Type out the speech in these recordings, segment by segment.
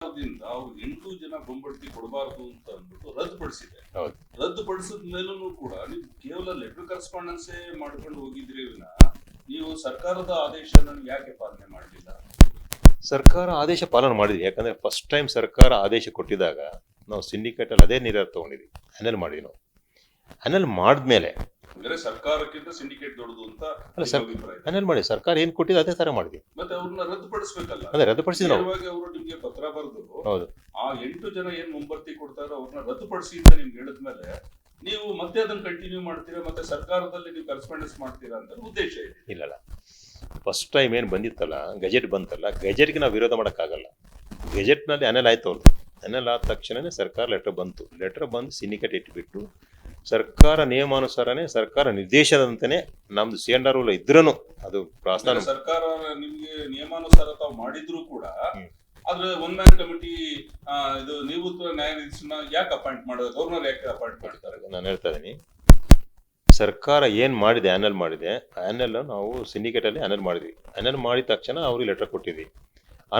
ಸರ್ಕಾರದಿಂದ ಅವ್ರು 8 ಜನ ಬೆಂಬಡ್ತಿ ಕೊಡಬಾರದು ಅಂತ ಅಂದ್ಬಿಟ್ಟು ರದ್ದುಪಡಿಸಿದೆ. ರದ್ದುಪಡಿಸಿದ ಮೇಲೂ ಕೂಡ ನೀವು ಕೇವಲ ಲೆಟರ್ ಕರೆಸ್ಪಾಂಡೆನ್ಸೇ ಮಾಡ್ಕೊಂಡು ಹೋಗಿದ್ರಿ ವಿನ ನೀವು ಸರ್ಕಾರದ ಆದೇಶನ ಯಾಕೆ ಪಾಲನೆ ಮಾಡಲಿಲ್ಲ? ಸರ್ಕಾರ ಆದೇಶ ಪಾಲನೆ ಮಾಡಿದ್ವಿ. ಯಾಕಂದ್ರೆ ಫಸ್ಟ್ ಟೈಮ್ ಸರ್ಕಾರ ಆದೇಶ ಕೊಟ್ಟಿದಾಗ ನಾವು ಸಿಂಡಿಕೇಟ್ ಅಲ್ಲಿ ಅದೇ ನಿರ್ಧಾರ ತಗೊಂಡಿದ್ವಿ, ಅನಲ್ ಮಾಡಿದ್ವಿ. ನಾವು ಅನಲ್ ಮಾಡಿದ್ಮೇಲೆ ಅಂದ್ರೆ ಸರ್ಕಾರಕ್ಕಿಂತ ಸಿಂಡಿಕೇಟ್ ದೊಡ್ಡದು ಅಂತ ಅನಲ್ ಮಾಡಿ ಸರ್ಕಾರ ಏನ್ ಕೊಟ್ಟಿದ್ದು ಅದೇ ತರ ಮಾಡಿದ್ವಿ. ಮತ್ತೆ ಅವ್ರನ್ನ ರದ್ದುಪಡಿಸಬೇಕಲ್ಲ? ಅದೇ ರದ್ದುಪಡಿಸಿದ್ವಿ ನಾವು. ಅವರು ನಿಮ್ಗೆ ಪತ್ರ ಬರೆದು ಹೌದು, ಆ 8 ಜನ ಏನ್ ಮುಂಬರ್ತಿ ಕೊಡ್ತಾರೋ ಅವ್ರನ್ನ ರದ್ದುಪಡಿಸಿ ಅಂತ ನಿಮ್ಗೆ ಹೇಳಿದ್ಮೇಲೆ ನೀವು ಮತ್ತೆ ಅದನ್ನ ಕಂಟಿನ್ಯೂ ಮಾಡ್ತೀರಾ, ಮತ್ತೆ ಸರ್ಕಾರದಲ್ಲಿ ನೀವು ಕರೆಸ್ಪಾಂಡೆನ್ಸ್ ಮಾಡ್ತೀರಾ ಅಂತ ಉದ್ದೇಶ ಇದೆ. ಇಲ್ಲಲ್ಲ, ಫಸ್ಟ್ ಟೈಮ್ ಏನು ಬಂದಿತ್ತಲ್ಲ ಗೆಜೆಟ್ ಬಂತಲ್ಲ, ಗೆಜೆಟ್ಗೆ ನಾವು ವಿರೋಧ ಮಾಡೋಕ್ಕಾಗಲ್ಲ. ಗೆಜೆಟ್ನಲ್ಲಿ ಅನಲ್ ಆಯ್ತು ಅವ್ರದ್ದು. ಅನಲ್ ಆದ ತಕ್ಷಣವೇ ಸರ್ಕಾರ ಲೆಟರ್ ಬಂತು. ಲೆಟರ್ ಬಂದು ಸಿಂಡಿಕೇಟ್ ಇಟ್ಬಿಟ್ಟು ಸರ್ಕಾರ ನಿಯಮಾನುಸಾರನೇ ಸರ್ಕಾರ ನಿರ್ದೇಶನದಂತೆಯೇ ನಮ್ದು CNR ರೂಲ್ ಇದ್ರೂ ಅದು ಪ್ರಾಸ್ತಾನ ಸರ್ಕಾರ ನಿಮ್ಗೆ ನಿಯಮಾನುಸಾರ ತಾವು ಮಾಡಿದ್ರು ಕೂಡ ಆದ್ರೆ ಒನ್ ಮ್ಯಾನ್ ಕಮಿಟಿ ಇದು ನಿವೃತ್ತ ನ್ಯಾಯಾಧೀಶನ ಯಾಕೆ ಅಪಾಯಿಂಟ್ ಮಾಡೋದು? ಗವರ್ನರ್ ಯಾಕೆ ಅಪಾಯಿಂಟ್ ಮಾಡ್ತಾರೆ? ನಾನು ಹೇಳ್ತಾ ಇದ್ದೀನಿ, ಸರ್ಕಾರ ಏನು ಮಾಡಿದೆ, ಅನಲ್ ಮಾಡಿದೆ. ಅನಲ್ ನಾವು ಸಿಂಡಿಕೇಟ್ ಅಲ್ಲಿ ಅನಲ್ ಮಾಡಿದ್ವಿ. ಅನಲ್ ಮಾಡಿದ ತಕ್ಷಣ ಅವ್ರಿಗೆ ಲೆಟರ್ ಕೊಟ್ಟಿದ್ವಿ.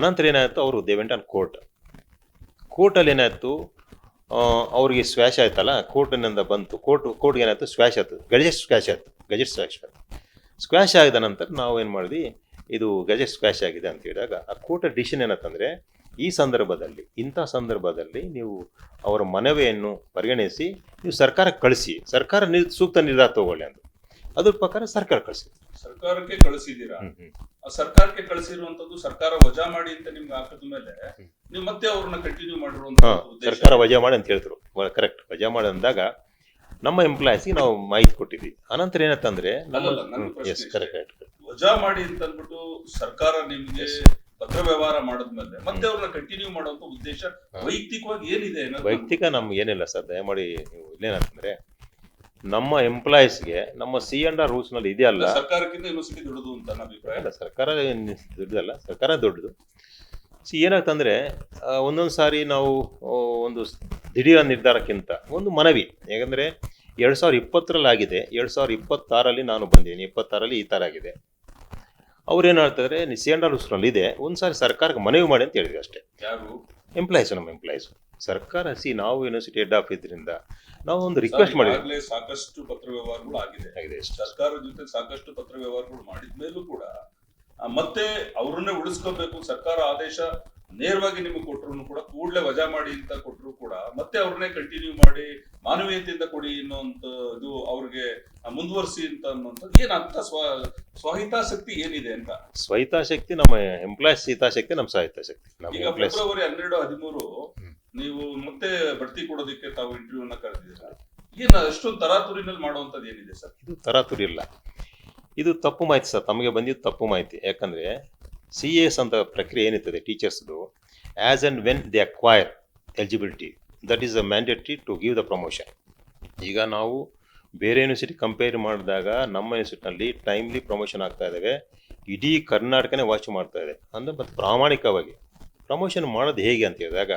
ಅನಂತರ ಏನಾಯ್ತು, ಅವರು ದೇ ವೆಂಟ್ ಆನ್ ಕೋರ್ಟಲ್ಲಿ ಏನಾಯ್ತು, ಅವ್ರಿಗೆ ಸ್ವ್ಯಾಶ್ ಆಯ್ತಲ್ಲ, ಕೋರ್ಟಿನಿಂದ ಬಂತು. ಕೋರ್ಟ್ಗೆ ಏನಾಯ್ತು, ಸ್ವ್ಯಾಶ್ ಆಯ್ತು, ಗೆಜೆಟ್ ಸ್ಕ್ವ್ಯಾಶ್ ಆಗಿದ ನಂತರ ನಾವು ಏನು ಮಾಡಿದ್ವಿ, ಇದು ಗೆಜೆಟ್ ಸ್ಕ್ವ್ಯಾಶ್ ಆಗಿದೆ ಅಂತ ಹೇಳಿದಾಗ ಆ ಕೋರ್ಟ್ ಡಿಸಿಷನ್ ಏನಂತಂದರೆ, ಈ ಸಂದರ್ಭದಲ್ಲಿ ಇಂಥ ಸಂದರ್ಭದಲ್ಲಿ ನೀವು ಅವರ ಮನವಿಯನ್ನು ಪರಿಗಣಿಸಿ ನೀವು ಸರ್ಕಾರಕ್ಕೆ ಕಳಿಸಿ, ಸರ್ಕಾರ ಸೂಕ್ತ ನಿರ್ಧಾರ ತಗೊಳ್ಳಿ ಅಂತ. ಅದ್ರ ಪ್ರಕಾರ ಸರ್ಕಾರಕ್ಕೆ ಕಳಿಸಿದ್ದೀರಾ. ಸರ್ಕಾರಕ್ಕೆ ಕಳಿಸಿರುವಂತದ್ದು ಸರ್ಕಾರ ವಜಾ ಮಾಡಿ ಅಂತ ನಿಮ್ಗೆ ಹಾಕಿದ ಮೇಲೆ ನೀವು ಮತ್ತೆ ಅವ್ರನ್ನ ಕಂಟಿನ್ಯೂ ಮಾಡಿರುವಂತ ಸರ್ಕಾರ ವಜಾ ಮಾಡಿ ಅಂತ ಹೇಳಿದ್ರು. ಕರೆಕ್ಟ್, ವಜಾ ಮಾಡಿ ಅಂದಾಗ ನಮ್ಮ ಎಂಪ್ಲಾಯೀಸ್ಗೆ ನಾವು ಮಾಹಿತಿ ಕೊಟ್ಟಿದ್ವಿ. ಅನಂತರ ಏನಂತಂದ್ರೆ ವಜಾ ಮಾಡಿ ಅಂತ ಅಂದ್ಬಿಟ್ಟು ಸರ್ಕಾರ ನಿಮ್ಗೆ ಪತ್ರ ವ್ಯವಹಾರ ಮಾಡಿದ್ಮೇಲೆ ಮತ್ತೆ ಅವ್ರನ್ನ ಕಂಟಿನ್ಯೂ ಮಾಡುವಂತ ಉದ್ದೇಶ ವೈಯಕ್ತಿಕವಾಗಿ ಏನಿದೆ? ವೈಯಕ್ತಿಕ ನಮ್ಗೆ ಏನಿಲ್ಲ ಸರ್, ದಯಮಾಡಿ ನೀವು ಇಲ್ಲೇನಂತಂದ್ರೆ ನಮ್ಮ ಎಂಪ್ಲಾಯೀಸ್ಗೆ ನಮ್ಮ CNR ರೂಲ್ಸ್ ನಲ್ಲಿ ಇದೆಯಲ್ಲ, ಸರ್ಕಾರಕ್ಕಿಂತ ಯೂನಿವರ್ಸಿಟಿ ದೊಡ್ಡದು ಅಂತ ನನ್ನ ಅಭಿಪ್ರಾಯ. ಅಲ್ಲ, ಸರ್ಕಾರ ದೊಡ್ಡದಲ್ಲ, ಸರ್ಕಾರ ದೊಡ್ಡದು. ಏನಾಗ್ತಂದ್ರೆ ಒಂದೊಂದು ಸಾರಿ ನಾವು ಒಂದು ದಿಢೀರ ನಿರ್ಧಾರಕ್ಕಿಂತ ಒಂದು ಮನವಿ, ಯಾಕಂದ್ರೆ 2020 ಆಗಿದೆ, 2026 ನಾನು ಬಂದೀನಿ, 26 ಈ ಥರ ಆಗಿದೆ. ಅವ್ರೇನು ಹೇಳ್ತಾರೆ, CNR ರೂಲ್ಸ್ ನಲ್ಲಿ ಇದೆ, ಒಂದ್ಸಾರಿ ಸರ್ಕಾರಕ್ಕೆ ಮನವಿ ಮಾಡಿ ಅಂತ ಹೇಳಿದ್ವಿ ಅಷ್ಟೇ. ಯಾರು? ಎಂಪ್ಲಾಯೀಸ್, ನಮ್ಮ ಎಂಪ್ಲಾಯೀಸ್. ಸರ್ಕಾರ ನಾವು ಯೂನಿವರ್ಸಿಟಿ ಹೆಡ್ ಆಫ್ ಇದ್ರಿಂದ ನಾವು ಒಂದು ರಿಕ್ವೆಸ್ಟ್ ಮಾಡಿದ್ವಿ. ಸಾಕಷ್ಟು ಪತ್ರ ವ್ಯವಹಾರಗಳು ಆಗಿದೆ. ಸರ್ಕಾರದ ಜೊತೆ ಸಾಕಷ್ಟು ಪತ್ರ ವ್ಯವಹಾರಗಳು ಮಾಡಿದ್ಮೇಲೂ ಕೂಡ ಮತ್ತೆ ಅವ್ರನ್ನೇ ಉಳಿಸ್ಕೋಬೇಕು. ಸರ್ಕಾರ ಆದೇಶ ನೇರವಾಗಿ ನಿಮಗೆ ಕೊಟ್ಟರು ಕೂಡ, ಕೂಡಲೇ ವಜಾ ಮಾಡಿ ಅಂತ ಕೊಟ್ಟರು ಕೂಡ ಮತ್ತೆ ಅವ್ರನ್ನೇ ಕಂಟಿನ್ಯೂ ಮಾಡಿ ಮಾನವೀಯತೆಯಿಂದ ಕೊಡಿ ಅನ್ನೋಂತ ಇದು ಅವ್ರಿಗೆ ಮುಂದುವರಿಸಿ ಅಂತ ಅನ್ನೋಂಥದ್ದು ಏನಂತ ಸ್ವಹಿತಾಸಕ್ತಿ ಏನಿದೆ ಅಂತ? ಸ್ವಹಿತಾಸಕ್ತಿ ನಮ್ಮ ಎಂಪ್ಲಾಯೀಸ್ ಹಿತಾಸಕ್ತಿ, ನಮ್ಮ ಸ್ವಹಿತಾಸಕ್ತಿ. ಈಗ ಫೆಬ್ರವರಿ 12-13 ನೀವು ಮತ್ತೆ ಬಡ್ತಿ ಕೊಡೋದಕ್ಕೆ ತಾವು ಇಂಟರ್ವ್ಯೂನ ಕರೆದಿದ್ದೀರಾ. ಏನ ಅಷ್ಟೊಂದು ತರಾತುರಿನಲ್ಲಿ ಮಾಡುವಂಥದ್ದು ಏನಿದೆ ಸರ್? ಇದು ತರಾತುರಿ ಇಲ್ಲ, ಇದು ತಪ್ಪು ಮಾಹಿತಿ ಸರ್, ತಮಗೆ ಬಂದಿದ್ದು ತಪ್ಪು ಮಾಹಿತಿ. ಯಾಕಂದ್ರೆ CAS ಅಂತ ಪ್ರಕ್ರಿಯೆ ಏನಿರ್ತದೆ ಟೀಚರ್ಸ್ದು, as and when they acquire eligibility, that is a mandatory to give the promotion. ಈಗ ನಾವು ಬೇರೆ ಯೂನಿವರ್ಸಿಟಿ ಕಂಪೇರ್ ಮಾಡಿದಾಗ ನಮ್ಮ ಯೂನಿವರ್ಸಿಟಿನಲ್ಲಿ ಟೈಮ್ಲಿ ಪ್ರಮೋಷನ್ ಆಗ್ತಾ ಇದ್ದಾವೆ. ಇಡೀ ಕರ್ನಾಟಕನೇ ವಾಚ್ ಮಾಡ್ತಾ ಇದೆ. ಅಂದರೆ ಮತ್ತು ಪ್ರಾಮಾಣಿಕವಾಗಿ ಪ್ರಮೋಷನ್ ಮಾಡೋದು ಹೇಗೆ ಅಂತ ಹೇಳಿದಾಗ,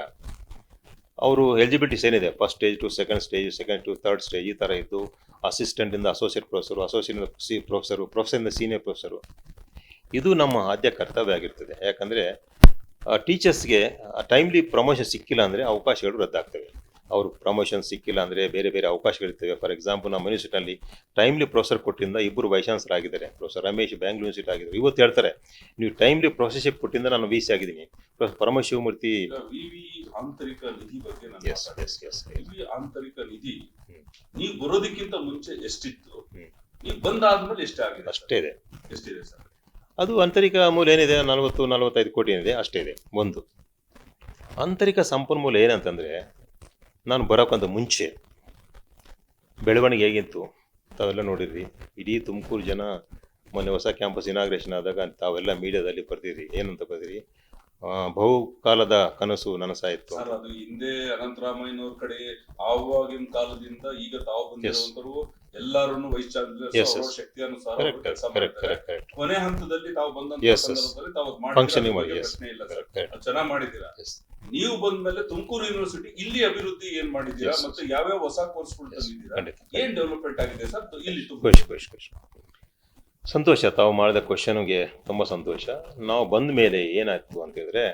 ಅವರು ಎಲಿಜಿಬಿಲಿಟೀಸ್ ಏನಿದೆ, first stage to second stage, second to third stage, ಈ ಥರ ಇದ್ದು ಅಸಿಸ್ಟೆಂಟಿಂದ ಅಸೋಸಿಯೇಟ್ ಪ್ರೊಫೆಸರು, ಅಸೋಸಿಯೇಟ್ ಪ್ರೊಫೆಸರು, ಪ್ರೊಫೆಸರಿಂದ ಸೀನಿಯರ್ ಪ್ರೊಫೆಸರು. ಇದು ನಮ್ಮ ಆದ್ಯ ಕರ್ತವ್ಯ ಆಗಿರ್ತದೆ. ಯಾಕಂದರೆ ಟೀಚರ್ಸ್ಗೆ ಟೈಮ್ಲಿ ಪ್ರಮೋಷನ್ ಸಿಕ್ಕಿಲ್ಲ ಅಂದರೆ ಅವಕಾಶಗಳು ರದ್ದಾಗ್ತವೆ. ಅವರು ಪ್ರಮೋಷನ್ ಸಿಕ್ಕಿಲ್ಲ ಅಂದರೆ ಬೇರೆ ಬೇರೆ ಅವಕಾಶಗಳಿರ್ತವೆ. ಫಾರ್ ಎಕ್ಸಾಂಪಲ್, ನಮ್ಮ ಯೂನಿವರ್ಸಿಟಿನಲ್ಲಿ ಟೈಮ್ಲಿ ಪ್ರೊಫೆಸರ್ ಕೊಟ್ಟಿಂದ 2 ವೈಸ್ ಚಾನ್ಸಲರ್ ಆಗಿದ್ದಾರೆ. ಪ್ರೊಫೆಸರ್ ರಮೇಶ್ ಬ್ಯಾಂಗ್ಳೂರ್ ಯೂನಿವರ್ಸಿಟಿ ಆಗಿದ್ದಾರೆ. ಇವತ್ತು ಹೇಳ್ತಾರೆ, ನೀವು ಟೈಮ್ಲಿ ಪ್ರೊಫೆಸರ್ಶಿಪ್ ಕೊಟ್ಟಿಂದ ನಾನು VC ಆಗಿದ್ದೀನಿ. ಪರಮ ಶಿವಮೂರ್ತಿ ಆಂತರಿಕ ನಿಧಿ ಬಗ್ಗೆ ಆಂತರಿಕ ನಿಧಿ ನೀವು ಬರೋದಕ್ಕಿಂತ ಮುಂಚೆ ಎಷ್ಟಿತ್ತು, ನೀವು ಬಂದಾದ್ಮೇಲೆ ಎಷ್ಟಾಗಿದೆ? ಅಷ್ಟೇ ಇದೆ. ಎಷ್ಟಿದೆ ಸರ್? ಅದು ಆಂತರಿಕ ಮೂಲ ಏನಿದೆ, 40-45 ಕೋಟಿ ಏನಿದೆ ಅಷ್ಟೇ ಇದೆ. ಒಂದು ಆಂತರಿಕ ಸಂಪನ್ಮೂಲ ಏನಂತಂದರೆ, ನಾನು ಬರೋಕ್ಕಂತ ಮುಂಚೆ ಬೆಳವಣಿಗೆ ಹೇಗಿತ್ತು ತಾವೆಲ್ಲ ನೋಡಿದ್ರಿ. ಇಡೀ ತುಮಕೂರು ಜನ ಮೊನ್ನೆ ಹೊಸ ಕ್ಯಾಂಪಸ್ ಇನಾಗ್ರೇಷನ್ ಆದಾಗ ತಾವೆಲ್ಲ ಮೀಡಿಯಾದಲ್ಲಿ ಬರ್ತಿದ್ರಿ. ಏನಂತ ಬರ್ದಿರಿ, ಬಹುಕಾಲದ ಕನಸು ನನಸಾಯಿತು. ಅದು ಹಿಂದೆ ಅನಂತರಾಮಯ್ಯನವ್ರ ಕಡೆ ಆವಾಗಿನ ಕಾಲದಿಂದ ಈಗ ತಾವು ಬಂದಿರುವಂತರು ಎಲ್ಲಾರು ವೈಸ್ ಚಾನ್ಸಲರ್ ಶಕ್ತಿ ಅನುಸಾರ ಕೊನೆ ಹಂತದಲ್ಲಿ ತಾವು ಬಂದಂತ ಸಂದರ್ಭದಲ್ಲಿ ತಾವು ಪ್ರಶ್ನೆ ಇಲ್ಲ ಸರ್, ಚೆನ್ನಾಗಿ ಮಾಡಿದ್ದೀರಾ. ನೀವು ಬಂದ್ಮೇಲೆ ತುಮಕೂರು ಯೂನಿವರ್ಸಿಟಿ ಇಲ್ಲಿ ಅಭಿವೃದ್ಧಿ ಏನ್ ಮಾಡಿದ್ದೀರಾ, ಮತ್ತೆ ಯಾವ್ಯಾವ ಹೊಸ ಕೋರ್ಸ್ಗಳು ತಂದಿದ್ದೀರಾ, ಏನ್ ಡೆವಲಪ್ಮೆಂಟ್ ಆಗಿದೆ ಸರ್ ಇಲ್ಲಿ? ಸಂತೋಷ, ತಾವು ಮಾಡಿದ ಕ್ವಶನ್ಗೆ ತುಂಬ ಸಂತೋಷ. ನಾವು ಬಂದ ಮೇಲೆ ಏನಾಯ್ತು ಅಂತ ಹೇಳಿದ್ರೆ,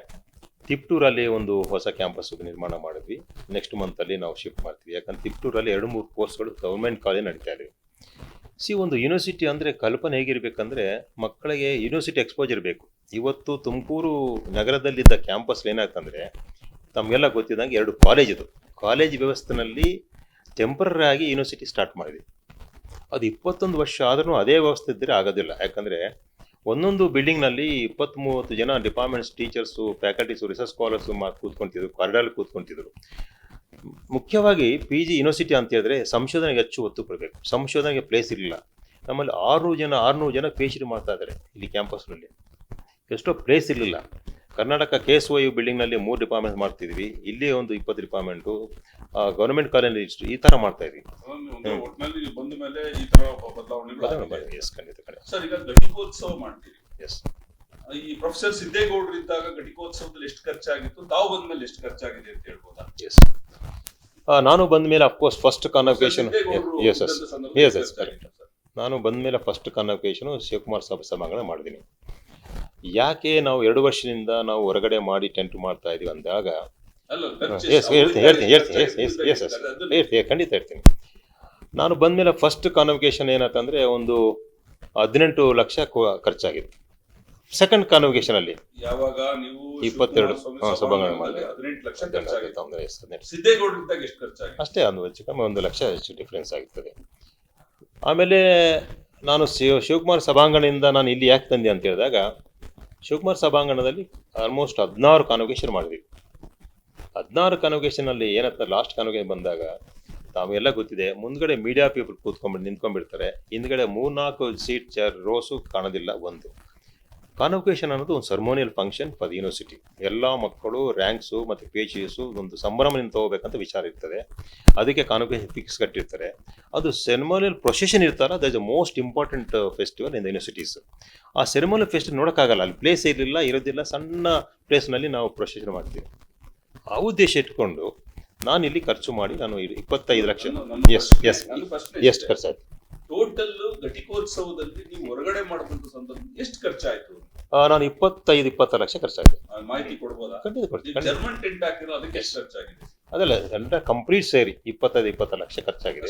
ತಿಪ್ಟೂರಲ್ಲಿ ಒಂದು ಹೊಸ ಕ್ಯಾಂಪಸ್ ನಿರ್ಮಾಣ ಮಾಡಿದ್ವಿ. ನೆಕ್ಸ್ಟ್ ಮಂತಲ್ಲಿ ನಾವು ಶಿಫ್ಟ್ ಮಾಡ್ತೀವಿ. ಯಾಕಂದ್ರೆ ತಿಪ್ಟೂರಲ್ಲಿ 2-3 ಕೋರ್ಸ್ಗಳು ಗೌರ್ಮೆಂಟ್ ಕಾಲೇಜ್ ನಡೀತಾ ಇವೆ. ಒಂದು ಯೂನಿವರ್ಸಿಟಿ ಅಂದರೆ ಕಲ್ಪನೆ ಹೇಗಿರಬೇಕಂದ್ರೆ ಮಕ್ಕಳಿಗೆ ಯೂನಿವರ್ಸಿಟಿ ಎಕ್ಸ್ಪೋಜರ್ ಬೇಕು. ಇವತ್ತು ತುಮಕೂರು ನಗರದಲ್ಲಿದ್ದ ಕ್ಯಾಂಪಸ್ ಏನಾಗ್ತಂದರೆ ತಮಗೆಲ್ಲ ಗೊತ್ತಿದ್ದಂಗೆ 2 ಕಾಲೇಜ್ ಇದು. ಕಾಲೇಜ್ ವ್ಯವಸ್ಥೆನಲ್ಲಿ ಟೆಂಪ್ರರಿ ಆಗಿ ಯೂನಿವರ್ಸಿಟಿ ಸ್ಟಾರ್ಟ್ ಮಾಡಿದ್ವಿ. ಅದು 21 ವರ್ಷ ಆದ್ರೂ ಅದೇ ವ್ಯವಸ್ಥೆ ಇದ್ದರೆ ಆಗೋದಿಲ್ಲ. ಯಾಕಂದರೆ ಒಂದೊಂದು ಬಿಲ್ಡಿಂಗ್ನಲ್ಲಿ 20-30 ಜನ departments, teachers, faculties, research scholars ಕೂತ್ಕೊಂತಿದ್ರು, ಕಾರಿಡಾರ್ಲಿ ಕೂತ್ಕೊಂತಿದ್ರು. ಮುಖ್ಯವಾಗಿ PG ಯೂನಿವರ್ಸಿಟಿ ಅಂತ ಹೇಳಿದ್ರೆ ಸಂಶೋಧನೆಗೆ ಹೆಚ್ಚು ಒತ್ತು ಕೊಡಬೇಕು. ಸಂಶೋಧನೆಗೆ ಪ್ಲೇಸ್ ಇರಲಿಲ್ಲ. ನಮ್ಮಲ್ಲಿ 600 ಜನ PhD ಮಾಡ್ತಾ ಇದ್ದಾರೆ ಇಲ್ಲಿ ಕ್ಯಾಂಪಸ್ನಲ್ಲಿ. ಎಷ್ಟೋ ಪ್ಲೇಸ್ ಇರಲಿಲ್ಲ. ಕರ್ನಾಟಕ KSYU ಬಿಲ್ಡಿಂಗ್ನಲ್ಲಿ 3 ಡಿಪಾರ್ಟ್ಮೆಂಟ್ ಮಾಡ್ತಿದ್ವಿ. ಇಲ್ಲಿ ಒಂದು 20 ಡಿಪಾರ್ಟ್ಮೆಂಟು, ಗೌರ್ಮೆಂಟ್ ಕಾಲೇಜ್ ಈ ಥರ ಮಾಡ್ತಾ ಇದ್ವಿ. ಒಟ್ಟಿನಲ್ಲಿ ಬಂದ ಮೇಲೆ ಈ ತರ ಬದಲಾವಣೆಗಳು. ಎಸ್, ಖಂಡಿತ ಕಡೆ. ಸರ್, ಈಗ ಘಟಿಕೋತ್ಸವ ಮಾಡ್ತೀರಿ. ಎಸ್. ಈ ಪ್ರೊಫೆಸರ್ ಸಿದ್ದೇಗೌಡರು ಇದ್ದಾಗ ಘಟಿಕೋತ್ಸವದಲ್ಲಿ ಎಷ್ಟು ಖರ್ಚಾಗಿತ್ತು, ತಾವು ಬಂದ ಮೇಲೆ ಎಷ್ಟು ಖರ್ಚಾಗಿದೆ ಅಂತ ಹೇಳ್ಬೋದಾ? ಎಸ್, ನಾನು ಬಂದ ಮೇಲೆ of course first convocation. Yes yes yes yes correct. ನಾನು ಬಂದ ಮೇಲೆ ಫಸ್ಟ್ ಕಾನ್ವೊಕೇಶನು ಶಿವಕುಮಾರ್ ಸಭಾಂಗಣ ಮಾಡಿದ್ದೀನಿ. ಯಾಕೆ ನಾವು 2 ವರ್ಷದಿಂದ ನಾವು ಹೊರಗಡೆ ಮಾಡಿ ಟೆಂಟ್ ಮಾಡ್ತಾ ಇದೀವಿ ಅಂದಾಗ, ಖಂಡಿತ ಹೇಳ್ತೀನಿ. ನಾನು ಬಂದ ಮೇಲೆ ಫಸ್ಟ್ ಕಾನ್ವೊಕೇಶನ್ ಏನಂತಂದ್ರೆ ಒಂದು 18 ಲಕ್ಷ ಖರ್ಚಾಗಿತ್ತು. ಸೆಕೆಂಡ್ ಕಾನ್ವೊಕೇಶನ್ ಅಲ್ಲಿ ಯಾವಾಗ ನೀವು 22 ಸಭಾಂಗಣ ಮಾಡಿ 18 ಲಕ್ಷ ಖರ್ಚಾಗಿತ್ತು. ಸಿದ್ದೇಗೌಡರಿದ್ದಾಗ ಎಷ್ಟು ಖರ್ಚಾಗಿತ್ತು? ಅಷ್ಟೇ, ಒಂದು ಹೆಚ್ಚು ಕಮ್ಮಿ 1 ಲಕ್ಷ ಹೆಚ್ಚು ಡಿಫ್ರೆನ್ಸ್ ಆಗಿರ್ತದೆ. ಆಮೇಲೆ ನಾನು ಶಿವಕುಮಾರ್ ಸಭಾಂಗಣದಿಂದ ನಾನು ಇಲ್ಲಿ ಯಾಕೆ ತಂದೆ ಅಂತ ಹೇಳಿದಾಗ, ಶಿವಕುಮಾರ್ ಸಭಾಂಗಣದಲ್ಲಿ ಆಲ್ಮೋಸ್ಟ್ 16 ಕಾನ್ವೊಕೇಶನ್ ಮಾಡಿದ್ವಿ. 16 ಕಾನ್ವೊಕೇಶನಲ್ಲಿ ಏನಂತ ಲಾಸ್ಟ್ ಕಾನ್ವೊಕೇಶನ್ ಬಂದಾಗ ತಾವೆಲ್ಲ ಗೊತ್ತಿದೆ, ಮುಂದ್ಗಡೆ ಮೀಡಿಯಾ ಪೀಪಲ್ ನಿಂತ್ಕೊಂಡ್ಬಿಡ್ತಾರೆ, ಹಿಂದ್ಗಡೆ 3-4 ಸೀಟ್ ಚೇರ್ ರೋಸು ಕಾಣೋದಿಲ್ಲ. ಒಂದು ಕಾನ್ವೊಕೇಶನ್ ಅನ್ನೋದು ಒಂದು ಸರ್ಮೋನಿಯಲ್ ಫಂಕ್ಷನ್ ಫಾರ್ ಯೂನಿವರ್ಸಿಟಿ. ಎಲ್ಲ ಮಕ್ಕಳು ರ್ಯಾಂಕ್ಸು ಮತ್ತು PhDಸು ಒಂದು ಸಂಭ್ರಮದಿಂದ ತಗೋಬೇಕಂತ ವಿಚಾರ ಇರ್ತದೆ. ಅದಕ್ಕೆ ಕಾನ್ವೊಕೇಶನ್ ಫಿಕ್ಸ್ ಕಟ್ಟಿರ್ತಾರೆ. ಅದು ಸೆರೆಮೋನಿಯಲ್ ಪ್ರೊಸೆಷನ್ ಇರ್ತಾರ. That is the most important festival in the universities. ಆ ಸೆರೆಮೋನಿಯಲ್ ಫೆಸ್ಟ್ ನೋಡೋಕ್ಕಾಗಲ್ಲ, ಅಲ್ಲಿ ಪ್ಲೇಸ್ ಇರೋದಿಲ್ಲ. ಸಣ್ಣ ಪ್ಲೇಸ್ನಲ್ಲಿ ನಾವು ಪ್ರೊಸೆಷನ್ ಮಾಡ್ತೀವಿ. ಆ ಉದ್ದೇಶ ಇಟ್ಕೊಂಡು ನಾನು ಇಲ್ಲಿ ಖರ್ಚು ಮಾಡಿ ನಾನು 25 ಲಕ್ಷ ಎಷ್ಟು ಖರ್ಚಾಯ್ತು. ಟೋಟಲ್ ಘಟಿಕೋತ್ಸವದಲ್ಲಿ ನೀವು ಹೊರಗಡೆ ಮಾಡಿದಂತ ಸಂದರ್ಭ ಎಷ್ಟು ಖರ್ಚಾಯ್ತು? ನಾನು 25-26 ಲಕ್ಷ ಖರ್ಚಾಗಿದೆ. ಮಾಹಿತಿ ಕೊಡ್ಬೋದಾ? ಖಂಡಿತ ಕೊಡ್ತೀನಿ. ಜರ್ಮನ್ ಟೆಂಟ್ ಹಾಕಿರೋ ಅದಕ್ಕೆ ಎಷ್ಟು ಖರ್ಚಾಗಿದೆ? ಅದೆಲ್ಲ ಕಂಪ್ಲೀಟ್ ಸೇರಿ 25-26 ಲಕ್ಷ ಖರ್ಚಾಗಿದೆ.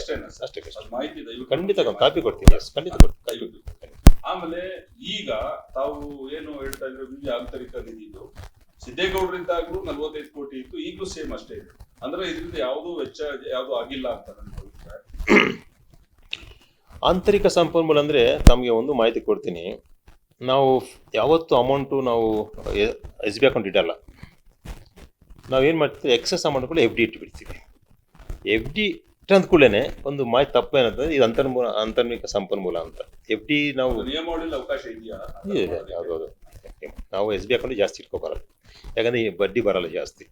ಅಷ್ಟೇ ಮಾಹಿತಿ ಖಂಡಿತ ಕಾಪಿ ಕೊಡ್ತೀನಿ. ಖಂಡಿತ ಕೊಡ್ತೀನಿ. ಆಮೇಲೆ ಈಗ ತಾವು ಏನು ಹೇಳ್ತಾ ಇದ್ರೆ ವಿವಿಧ ಆಂತರಿಕ ನಿಧಿದು ಸಿದ್ದೇಗೌಡರಿದ್ದಾಗಲೂ 45 ಕೋಟಿ ಇತ್ತು, ಈಗಲೂ ಸೇಮ್ ಅಷ್ಟೇ ಇದೆ. ಅಂದ್ರೆ ಇದರಿಂದ ಯಾವ್ದು ವೆಚ್ಚ ಯಾವ್ದು ಆಗಿಲ್ಲ ಅಂತ ನನ್ನ ಅಭಿಪ್ರಾಯ. ಆಂತರಿಕ ಸಂಪನ್ಮೂಲ ಅಂದರೆ ತಮಗೆ ಒಂದು ಮಾಹಿತಿ ಕೊಡ್ತೀನಿ. ನಾವು ಯಾವತ್ತು ಅಮೌಂಟು ನಾವು SB ಅಕೌಂಟ್ ಇಡಲ್ಲ. ನಾವೇನು ಮಾಡ್ತೀವಿ, ಎಕ್ಸಸ್ ಅಮೌಂಟ್ಗಳು FD ಇಟ್ಬಿಡ್ತೀವಿ. FD ಇಟ್ಟಂದ್ಕೂಡಲೇ ಒಂದು ಮಾಹಿತಿ ತಪ್ಪೇನಂತಂದ್ರೆ ಇದು ಅಂತರ್ಮಿಕ ಸಂಪನ್ಮೂಲ ಅಂತ. FD ನಾವು ನಿಯಮಾವಳಿಯಲ್ಲಿ ಅವಕಾಶ ಇದೆಯಾ? ಯಾವ್ದು ನಾವು SB ಅಕೌಂಟ್ ಜಾಸ್ತಿ ಇಟ್ಕೋಬಾರದು, ಯಾಕಂದ್ರೆ ಈ ಬಡ್ಡಿ ಬರಲ್ಲ ಜಾಸ್ತಿ.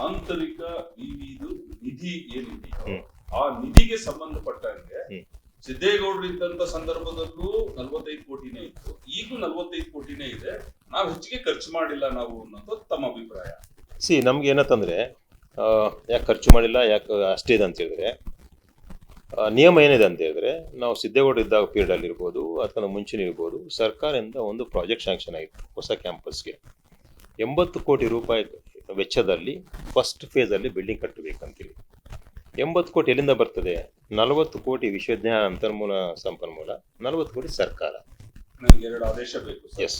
ಆಂತರಿಕ ನಿಧಿ ಏನಿದೆಯೋ ಆ ನಿಧಿಗೆ ಸಂಬಂಧಪಟ್ಟಂಗೆ ಸಿದ್ದೇಗೌಡರು ಇದ್ದಂತ ಸಂದರ್ಭದಲ್ಲೂ 45 ಕೋಟಿನೇ ಇತ್ತು, ಈಗೂ 45 ಕೋಟಿನೇ ಇದೆ. ನಾವು ಹೆಚ್ಚಿಗೆ ಖರ್ಚು ಮಾಡಿಲ್ಲ ನಾವು ಅನ್ನೋದು ತಮ್ಮ ಅಭಿಪ್ರಾಯ. ನಮ್ಗೆ ಏನಂತಂದ್ರೆ ಯಾಕೆ ಖರ್ಚು ಮಾಡಿಲ್ಲ, ಯಾಕೆ ಅಷ್ಟೇ ಇದೆ ಅಂತ ಹೇಳಿದ್ರೆ, ನಿಯಮ ಏನಿದೆ ಅಂತ ಹೇಳಿದ್ರೆ, ನಾವು ಸಿದ್ದೇಗೌಡರು ಇದ್ದಾಗ ಪೀರಿಯಡ್ ಇರ್ಬೋದು ಅಥವಾ ಮುಂಚೆನೇ ಇರ್ಬೋದು, ಸರ್ಕಾರದಿಂದ ಒಂದು ಪ್ರಾಜೆಕ್ಟ್ ಸ್ಯಾಂಕ್ಷನ್ ಆಯಿತು ಹೊಸ ಕ್ಯಾಂಪಸ್ಗೆ. 80 ಕೋಟಿ ರೂಪಾಯಿ ವೆಚ್ಚದಲ್ಲಿ ಫಸ್ಟ್ ಫೇಸಲ್ಲಿ ಬಿಲ್ಡಿಂಗ್ ಕಟ್ಟಬೇಕಂತೇಳಿ. 80 ಕೋಟಿ ಎಲ್ಲಿಂದ ಬರ್ತದೆ? 40 ಕೋಟಿ ವಿಶ್ವವಿದ್ಯಾಲಯ ಅಂತರ್ಮೂಲ ಸಂಪನ್ಮೂಲ, 40 ಕೋಟಿ ಸರ್ಕಾರ. ನನಗೆ 2 ಆದೇಶ ಬೇಕು. ಎಸ್,